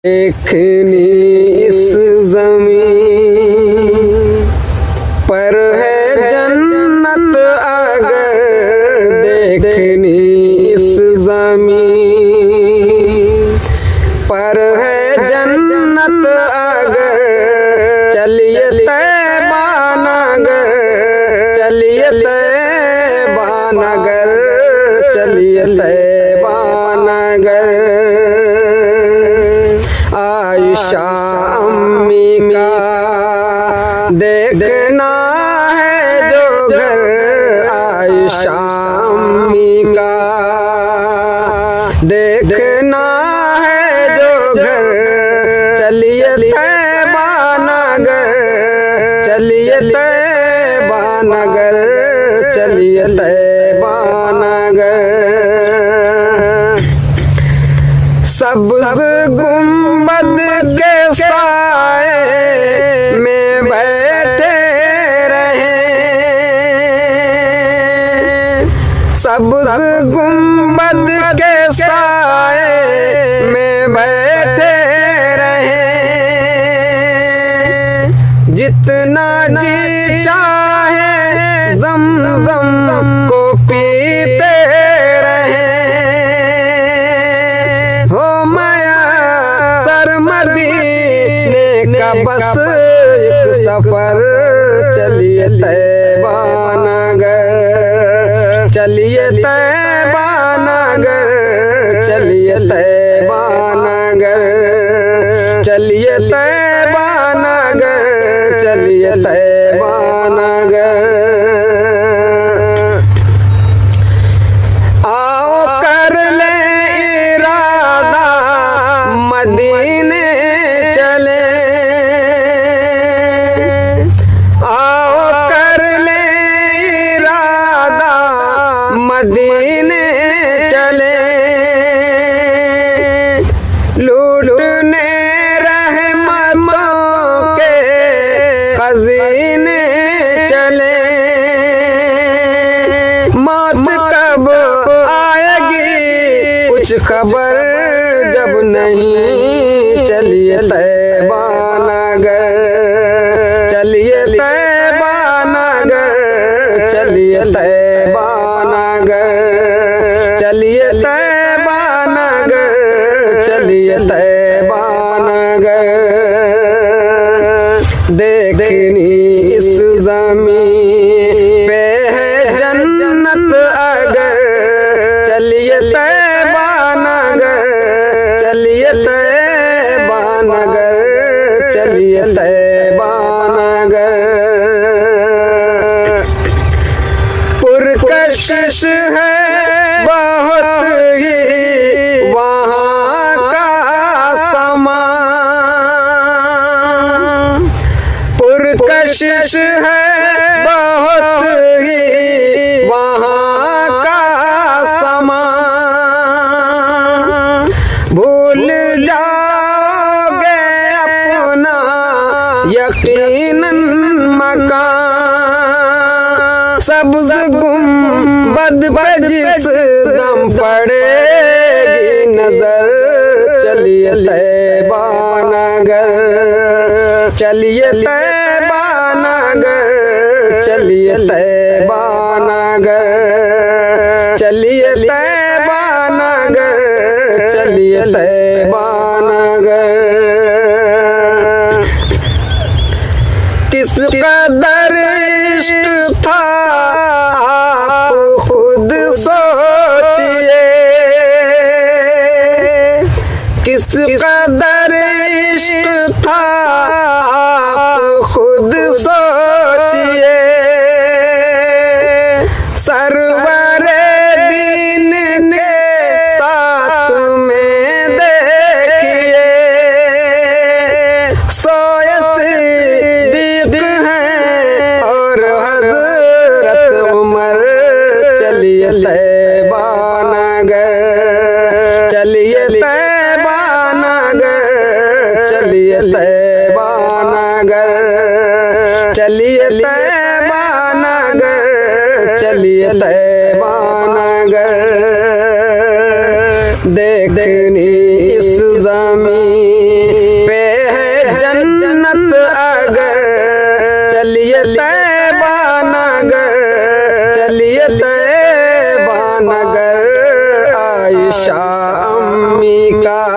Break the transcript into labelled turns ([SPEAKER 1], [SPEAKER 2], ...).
[SPEAKER 1] देखनी इस ज़मीन पर है जन्नत, अगर देखनी इस ज़मीन पर है जन्नत, अगर चलिए तैबा नगर, चलिए तैबा नगर, चलिए तैबा नगर। आयशा अम्मी का देखना है जो घर, आयशा अम्मी का देखना है जो घर, चलिए तैबा नगर, चलिए तैबा नगर, चलिए तैबा नगर। सब्ज़ गुंबद के साए में बैठे रहे, सब्ज़ गुंबद के साए में बैठे रहे, जितना जी चाहे ज़मज़म को पीते रहे। हो माया सरमदीने का बस एक सफर, चलिए तैबा नगर, चलिए तैबा नगर, चलिए तैबा नगर, चलिए तैबा नगर, चलिए तैबा नगर। आओ कर ले इरादा मदीने चले, आओ कर ले इरादा मदीने चले, लूटने रहमतों के खज़ीने चले। मौत कब आएगी कुछ खबर जब नहीं, चलिए तैबा नगर, चलिए तैबा नगर, चलिए तैबा नगर, चलिए तैबा नगर, चलिए तैबा नगर। देखनी इस ज़मीन पे है जन्नत, अगर चलिए तैबा नगर, चलिए तैबा नगर, चलिए तैबा नगर। पुरकशिश है बहुत ही वहाँ का समान, पुरकशिश है बहुत ही वहाँ का समान। भूल जाओगे अपना यकीनन मकान, सब्ज़ गुंबद पे जिस दम पड़ेगी नजर, चलिए तैबा नगर, चलिए तैबा नगर, चलिए तैबा नगर, चलिए तैबा नगर, चलिए तैबा नगर। किस कदर इश्क था आप खुद सोचिए, किस कदर इश्क था आप खुद सोचिए। सरवरे दीन के साथ में देखिए, सोए सिद्दीक़ हैं और हज़रत उमर, चलिए तैबा नगर, चलिए तैबा नगर, चलिए तैबा नगर, चलिए तैबा नगर, चलिए तैबा नगर। देखनी इस ज़मीन तैबा नगर, चलिए तैबा नगर, आयशा अम्मी का